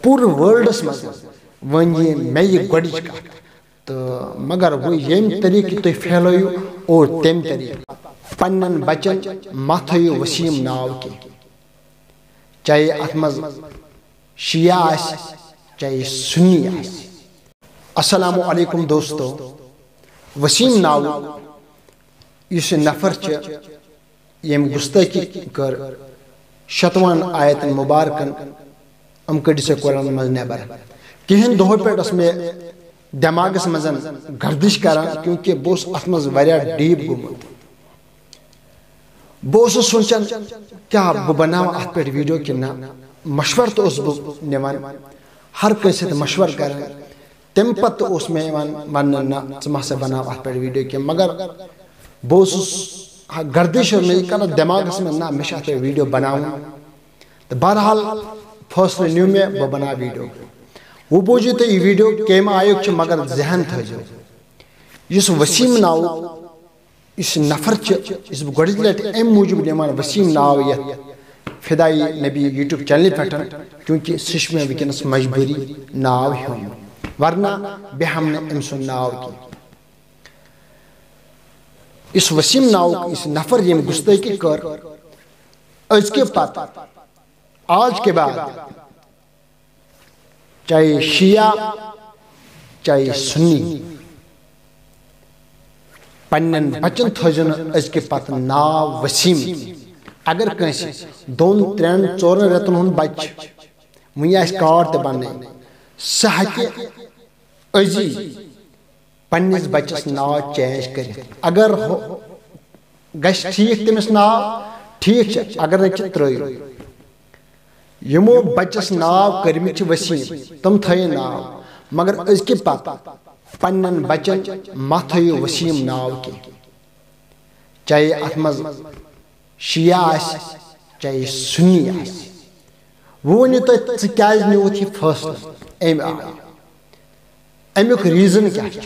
پور ورلڈس مز ون یہ میں یہ گۄڈٕچ کتھ تو مگر وہ یم طریقہ تھی پھیلو اور تم طریقہ پنن بچن مہ تھو وسیم ناو کی چاہے ات مز شیعہ آس چاہے سنی آس. السلام علیکم دوستو. وسیم ناو اس نفر یم گستاخی کر 57 آیت مبارکن کڑ سے قرآن مز نبر کہن دہو پہ میں دماغس مزن گردش کران کیونکہ بہس ات مز واریاہ ڈیپ گومت. بہس سوچان کیا بہ بناو ات پہ ویڈیو کہ نہ مشور تو بہ نوان ہر کنس مشور کران تم پتہ اس میں ون نہ ثہ ما سا بناو ات پہ ویڈیو کہ مگر بہس گردش میں کر دماغس میں نہ مے ات پہ ویڈیو بناون تو بہرحال فیصلہ نیو میں بہ بنا ویڈیو. وہ بوجھو تو یہ ویڈیو کیم آیوک مگر ذہن تھو اس وسیم ناو اس نفر اس بہ گۄڈٕچ لٹہِ ام موجود نمان وسیم ناو یتھ فدائی نبی یوٹیوب چینل پہ کیونکہ سہ میں ونکس مجبوری ناو ہیوٚن ورنہ بیٚیہِ ہم نہٕ أمۍ سُنٛد ناو کینٛہہ. اس وسیم ناو اس نفر یم گستاخی کر از کے پتہ آج کے بعد چاہے شیعہ چاہے سنی پنن بچن تھوزن از کے پتہ ناو وسیم. اگر کنس 2 3 4 رتن ہن بچ ون آس کارڈ تہ بننے سہ ہکہ ازی پنس بچس ناو چینج کر اگر گژھِ ٹھیک تمس ناو ٹھیک اگر نہ ترٲیِو. یمو بچس ناو کرمت وسیم تم تھے ناو مگر از کے پتہ پنن بچن مہ تھو وسیم ناو کی چاہے ات مز شیعہ آس چاہے سنی آس. وہ ؤنِو تُہۍ ژٕ کیازِ نیوٗتھ یہِ فٲصلہٕ أمۍ آیہِ امیُک ریٖزن کیاہ چھُ.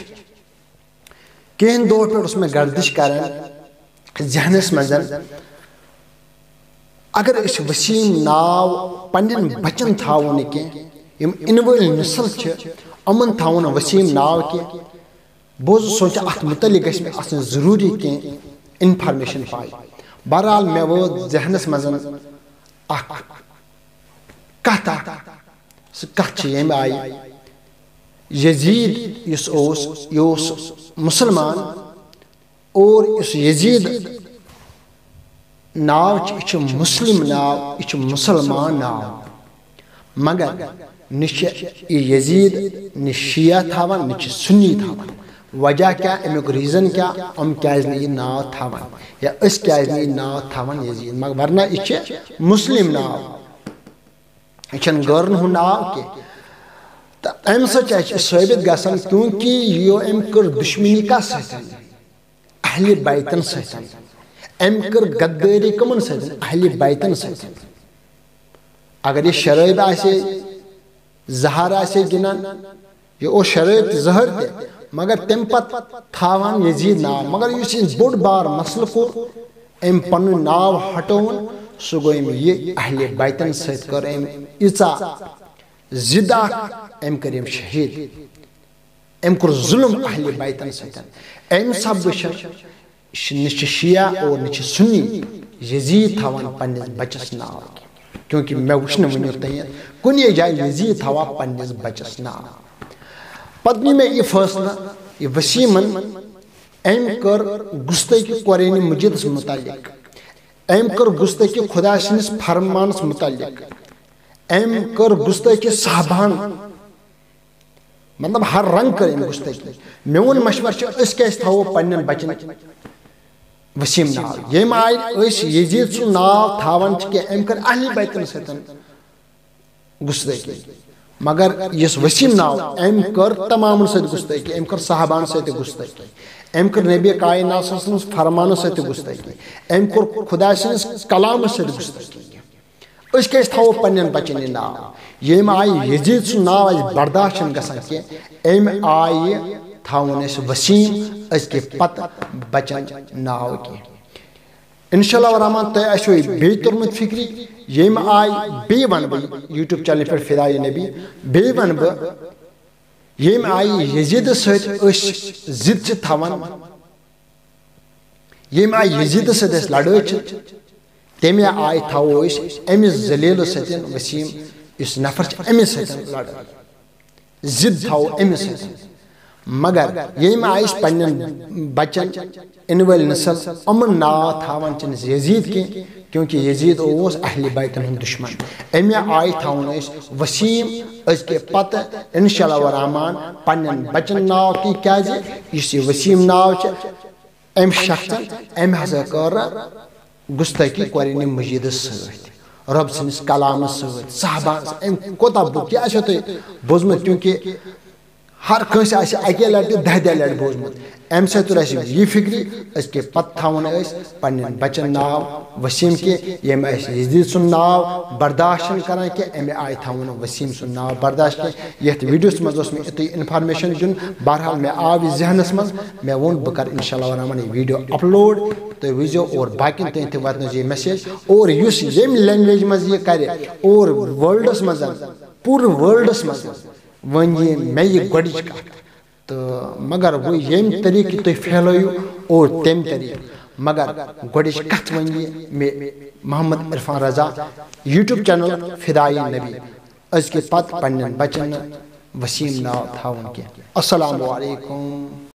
کینٛہہ دۄہ پٮ۪ٹھ اوس مےٚ گردش کران ذہنس منٛز اگر أسۍ وسیم ناو پنن بچن تھاوو نہٕ کینٛہہ یم اِنہٕ وٲلۍ نسل چھِ یِمن تھاوو نہٕ وسیم ناو کینٛہہ بہٕ اوسُس سونٛچان اتھ متعلق گژھِ مےٚ آسٕنۍ ضروٗری کینٛہہ انفارمیشن پاے. بہرحال مےٚ ووت ذہنس منٛز اکھ کتھ سُہ کتھ چھِ ییٚمہِ آیہِ یزید یُس اوس یہِ اوس مسلمان اور یُس یزید ناو یہِ چھُ مسلم ناو یہِ چھُ مسلمان ناو مگر نہ چھِ یہِ یزید نہ شیعہ تھاوان نہ چھِ سنی تھاوان. وجہ کیا امیُک ریٖزن کیا کیازِ نہٕ یہِ ناو تھاوان یا أسۍ کیازِ نہٕ یہِ ناو تھاوان یزید مگر ورنہ یہِ چھِ مسلم ناو یہِ چھُنہٕ غٲرن ہُنٛد ناو کینٛہہ. تہٕ امہِ سۭتۍ چھِ اَسہِ ثٲبت گژھان کیونکہ یہِ أمۍ کٔر دُشمنی کتھ سۭتۍ اہلِ بیتن سۭتۍ أمۍ کٔر غدٲری کٕمن سۭتۍ اہلِ بیتن سۭتۍ. اگر یہِ شرٲبۍ آسہِ زہر آسہِ گِنٛدان یہِ اوس شرٲبۍ تہِ زہر تہِ مگر تمہِ پتہٕ تھاوان یزید ناو مگر یُس أمۍ بوٚڑ بار مسلہٕ کوٚر أمۍ پنُن ناو ہٹووُن سُہ گوٚو أمۍ یہِ اہلِ بیتن سۭتۍ کٔر أمۍ ییٖژاہ ضد اکھ أمۍ کٔر أمۍ شہیٖد أمۍ کوٚر ظُلم اہلِ بیتن سۭتۍ. أمۍ سببہٕ چھِ نہ چھِ شیعہ اور نہ چھِ سنی یزید تھاوان پننس بچس ناو کیونکہ مےٚ وٕچھ نہٕ وٕنیُک تانۍ کُنی جایہِ یزید تھاوان پننس بچس ناو. پتہٕ نی مےٚ یہِ فٲصلہٕ یہِ وسیٖمن أمۍ کٔر گُستٲخی قرآنِ مجیٖدس متعلق أمۍ کٔر گُستٲخی خدا سٕنٛدِس فرمانس متعلق أمۍ کٔر گُستٲخی صحابہن مطلب ہر رنگ کٔر أمۍ گُستٲخی. میون مشور چھُ أسۍ کیازِ تھاوو پننٮ۪ن بچن وسیم ناو ییٚمہِ آیہِ أسۍ یزید سُنٛد ناو تھاوان چھِ کینٛہہ أمۍ کٔر اہلِ بیتن سۭتۍ گُستٲخی مگر یُس وسیم ناو أمۍ کٔر تمامن سۭتۍ گُستٲخی أمۍ کٔر صحابہن سۭتۍ تہِ گُستٲخی أمۍ کٔر نبی کائنات سٕنٛدِس فرمانس سۭتۍ تہِ گُستٲخی أمۍ کوٚر خدا سٕنٛدِس کلامس سۭتۍ گُستٲخی. أسۍ کیازِ تھاوو پننٮ۪ن بچن یہِ ناو ییٚمہِ آیہِ یزید سُنٛد ناو اَسہِ برداشت چھُنہٕ گژھان کینٛہہ أمۍ آیہِ تھاوُن أسۍ وسیم أزکہِ پتہٕ بچن ناو کینٛہہ. انشاءاللہ الرحمن تہ اسو بی ترمت فکری یم آئی بی ون بہ یوٹیوب چینل پہ فدائے نبی بی ون بہ یم آئی یزید ست ضد تھوان یم آئی یزید ست لڑائی تمہ آئی تھو امس ذلیل ستن وسیم اس نفر امس ستن لڑائی ضد تھو امس ستن مگر یم آئی پنن بچن ان ول نسل امن ناو تھاون چنس یزید کی کیونکہ یزید اوس اہل بیتن ہند دشمن امہ آئی تھون وسیم از کے پتہ انشاءاللہ الرحمن پنن بچن ناو کی کیازِ اس وسیم ناو ام شخص ام ہسا کر گستاخی قرآن مجید ست رب سنس کلام ست صحابہ ام کوتا بوت کیا چھ تہ بوزمت کیونکہ ہر کنس آسہ اکی لٹہ 10 لٹہ بوزمت ام سہ تر اسہ یہ فکری اس کے پتہ تھون پنن بچن ناو وسیم کے یم یزید سن ناو برداشت کران کہ ام آئی تھون وسیم سن ناو برداشت کہ یت ویڈیوس مز اس میں اتنی انفارمیشن دن بہرحال میں آو ذہنس مز میں ون بہ کر انشاءاللہ الرحمن یہ ویڈیو اپلوڈ تو ویزو اور باقین تین تہ واتن یہ میسیج اور یس یم لینگویج مز یہ کرے اور ورلڈس مز پور ورلڈس مز ون یہ میں یہ گوڈچ کت تو مگر وہ یم طریقہ تھی پھیلو اور تم طریقہ مگر گوڈچ کت ون یہ میں محمد عرفان رضا یوٹیوب چینل فدائے نبی از کے پتہ پنن بچن وسیم ناو تھاون کی السلام علیکم.